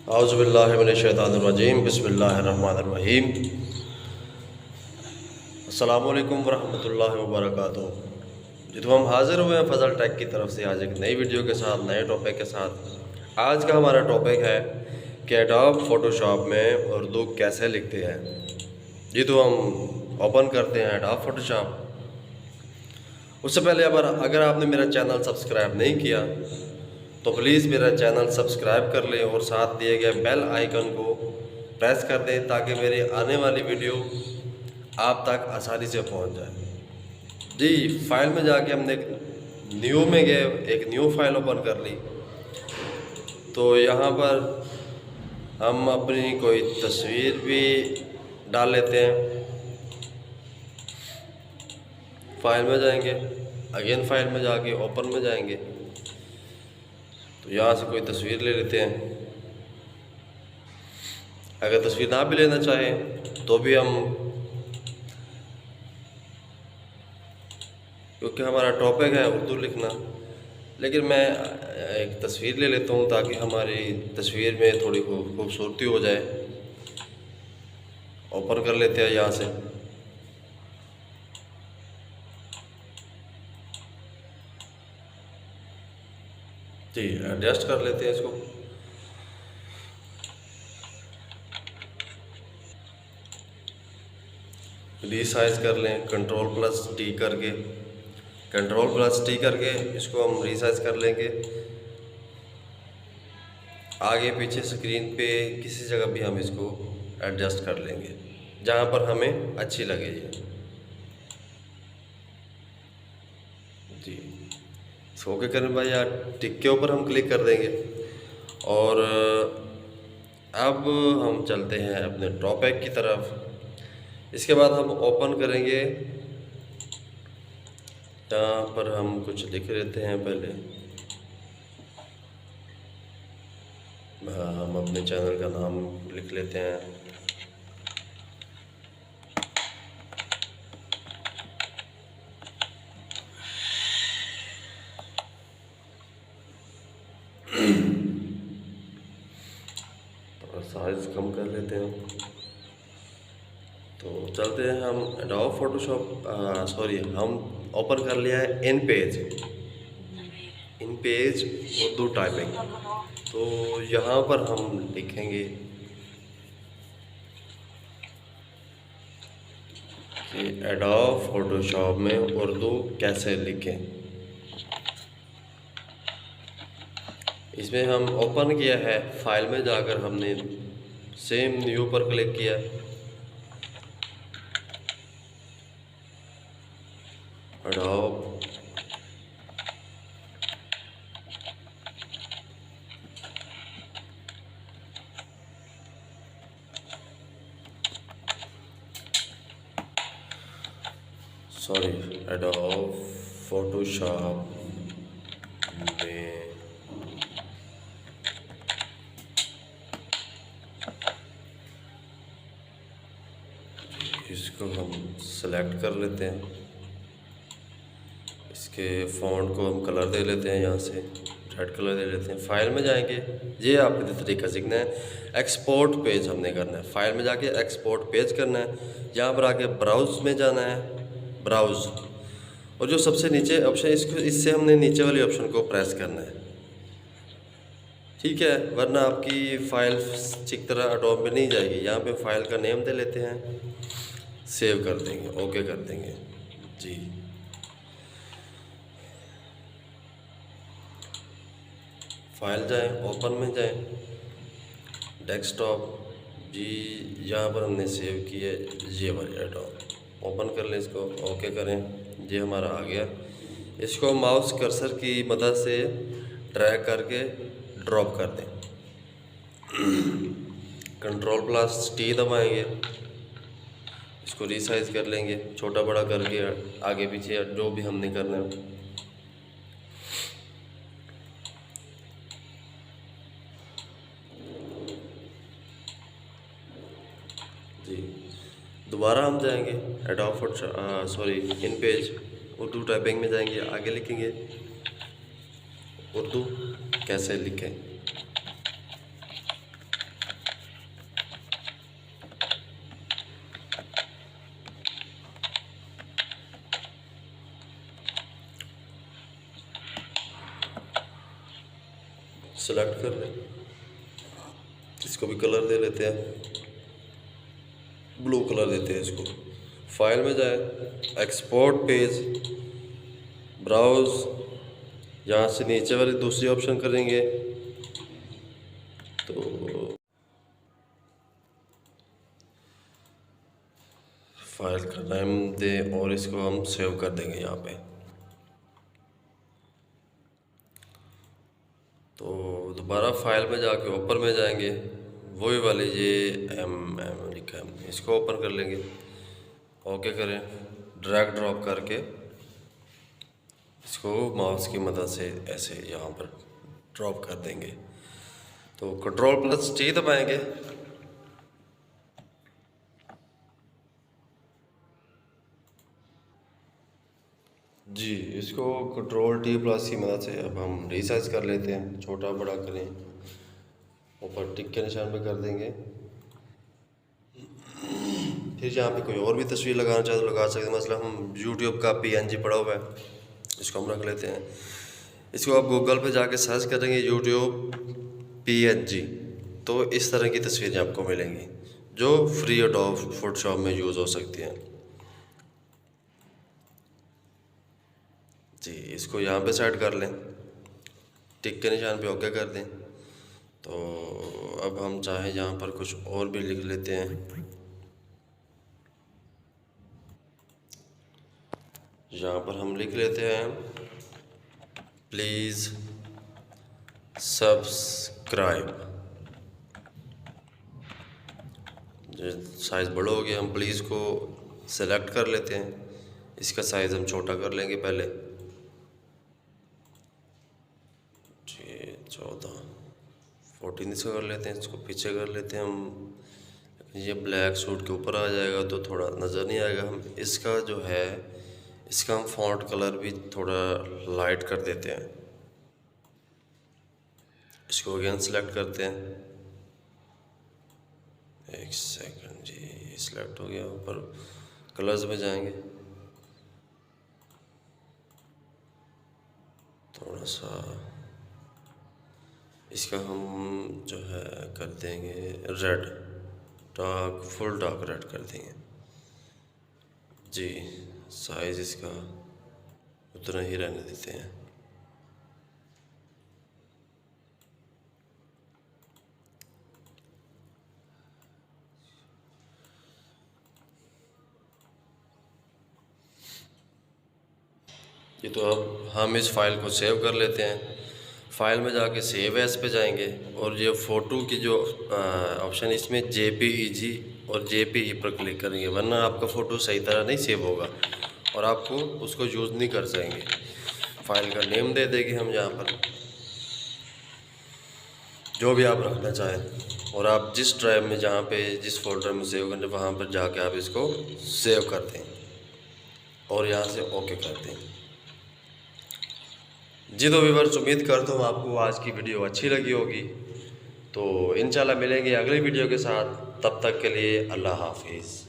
औज़ुबिल्लाहिमिनश्शैतानिर्रजीम बिस्मिल्लाहिर्रहमानिर्रहीम। अस्सलामुअलैकुम वरहमतुल्लाहि वबरकातुहू। जी तो हम हाज़िर हुए हैं फ़ज़ल टेक की तरफ से आज एक नई वीडियो के साथ, नए टॉपिक के साथ। आज का हमारा टॉपिक है कि एडोब फ़ोटोशॉप में उर्दू कैसे लिखते हैं। जी तो हम ओपन करते हैं एडोब फ़ोटोशॉप। उससे पहले अगर आपने मेरा चैनल सब्सक्राइब नहीं किया तो प्लीज़ मेरा चैनल सब्सक्राइब कर लें और साथ दिए गए बेल आइकन को प्रेस कर दें ताकि मेरी आने वाली वीडियो आप तक आसानी से पहुंच जाए। जी फाइल में जाके हमने न्यू में गए, एक न्यू फाइल ओपन कर ली। तो यहाँ पर हम अपनी कोई तस्वीर भी डाल लेते हैं। फाइल में जाएंगे, अगेन फाइल में जाके ओपन में जाएंगे, तो यहाँ से कोई तस्वीर ले लेते हैं। अगर तस्वीर ना भी लेना चाहें तो भी हम, क्योंकि हमारा टॉपिक है उर्दू लिखना, लेकिन मैं एक तस्वीर ले लेता हूँ ताकि हमारी तस्वीर में थोड़ी खूबसूरती हो जाए। ओपन कर लेते हैं यहाँ से। जी एडजस्ट कर लेते हैं इसको। रीसाइज कर लें कंट्रोल प्लस टी करके इसको हम रीसाइज कर लेंगे। आगे पीछे स्क्रीन पे किसी जगह भी हम इसको एडजस्ट कर लेंगे जहाँ पर हमें अच्छी लगे ये। जी इसको ओके करें भाई यार, टिक के ऊपर हम क्लिक कर देंगे। और अब हम चलते हैं अपने टॉपिक की तरफ। इसके बाद हम ओपन करेंगे, यहाँ पर हम कुछ लिख लेते हैं पहले। हम अपने चैनल का नाम लिख लेते हैं। साइज कम कर लेते हैं। तो चलते हैं हम एडोब फोटोशॉप, हम ओपन कर लिया है इन पेज उर्दू टाइपिंग। तो यहाँ पर हम लिखेंगे कि एडोब फोटोशॉप में उर्दू कैसे लिखें। इसमें हम ओपन किया है, फाइल में जाकर हमने सेम न्यू पर क्लिक किया। एडोब एडोब फोटोशॉप में इसको हम सेलेक्ट कर लेते हैं। इसके फ़ॉन्ट को हम कलर दे लेते हैं, यहाँ से रेड कलर दे लेते हैं। फाइल में जाएंगे, ये आपने तरीका सीखना है। एक्सपोर्ट पेज हमने करना है, फाइल में जाके एक्सपोर्ट पेज करना है। यहाँ पर आके ब्राउज़ में जाना है, ब्राउज़, और जो सबसे नीचे ऑप्शन इससे हमने नीचे वाले ऑप्शन को प्रेस करना है, ठीक है, वरना आपकी फ़ाइल ठीक तरह एडोब में नहीं जाएगी। यहाँ पे फाइल का नेम दे लेते हैं, सेव कर देंगे, ओके कर देंगे। जी फाइल जाएं, ओपन में जाएं, डेस्कटॉप, जी यहाँ पर हमने सेव किया ये वाली एडोब। ओपन कर लें इसको, ओके करें, ये हमारा आ गया। इसको माउस कर्सर की मदद से ड्रैग करके ड्रॉप कर दें। कंट्रोल प्लस टी दबाएंगे, इसको रीसाइज कर लेंगे, छोटा बड़ा करके आगे पीछे जो भी हमने करना है। जी दोबारा हम जाएंगे एडोब इन पेज उर्दू टाइपिंग में जाएंगे, आगे लिखेंगे उर्दू कैसे लिखें। सेलेक्ट कर लें, इसको भी कलर दे लेते हैं, ब्लू कलर देते हैं इसको। फाइल में जाए, एक्सपोर्ट पेज, ब्राउज, यहाँ से नीचे वाली दूसरी ऑप्शन करेंगे तो फाइल का नाम दें और इसको हम सेव कर देंगे यहाँ पे। तो दोबारा फाइल में जाके ऊपर में जाएंगे, वही वाली ये एम लिखा है, इसको ओपन कर लेंगे, ओके करें, ड्रैग ड्रॉप करके इसको माउस की मदद से ऐसे यहाँ पर ड्रॉप कर देंगे। तो Ctrl+T दबाएंगे, जी इसको Ctrl+T की मदद से अब हम रिसाइज कर लेते हैं, छोटा बड़ा करें, ऊपर टिक के निशान पे कर देंगे। फिर यहाँ पे कोई और भी तस्वीर लगाना चाहे तो लगा सकते हैं, मतलब हम YouTube का PNG पड़ा हुआ है, इसको हम रख लेते हैं। इसको आप गूगल पे जाके सर्च करेंगे YouTube PNG, तो इस तरह की तस्वीरें आपको मिलेंगी जो फ्री एडोब फोटोशॉप में यूज़ हो सकती हैं। जी इसको यहाँ पे सेट कर लें, टिक के निशान पे ओके कर दें। तो अब हम चाहें यहाँ पर कुछ और भी लिख लेते हैं, यहाँ पर हम लिख लेते हैं प्लीज़ सब्सक्राइब। साइज़ बड़ा हो गया, हम प्लीज़ को सेलेक्ट कर लेते हैं, इसका साइज़ हम छोटा कर लेंगे पहले, 14 इसका कर लेते हैं, इसको पीछे कर लेते हैं हम। ये ब्लैक सूट के ऊपर आ जाएगा तो थोड़ा नज़र नहीं आएगा, हम इसका जो है इसका हम फॉन्ट कलर भी थोड़ा लाइट कर देते हैं। इसको अगेन सेलेक्ट करते हैं, एक सेकंड जी, सिलेक्ट हो गया। ऊपर कलर्स में जाएंगे, थोड़ा सा इसका हम जो है कर देंगे red, dark, full dark red कर देंगे जी। साइज़ इसका उतना ही रहने देते हैं। ये तो अब हम इस फाइल को सेव कर लेते हैं। फाइल में जाके सेव एज पे जाएंगे और ये फ़ोटो की जो ऑप्शन इसमें JPEG और JPE पर क्लिक करेंगे, वरना आपका फ़ोटो सही तरह नहीं सेव होगा और आपको उसको यूज़ नहीं कर सकेंगे। फाइल का नेम दे देंगे हम यहाँ पर, जो भी आप रखना चाहें, और आप जिस ड्राइव में जहाँ पे जिस फोल्डर में सेव करने वहाँ पर जाके आप इसको सेव कर दें और यहाँ से ओके कर दें जी। तो व्यूअर्स, उम्मीद करता हूँ आपको आज की वीडियो अच्छी लगी होगी। तो इंशाल्लाह मिलेंगे अगली वीडियो के साथ, तब तक के लिए अल्लाह हाफिज़।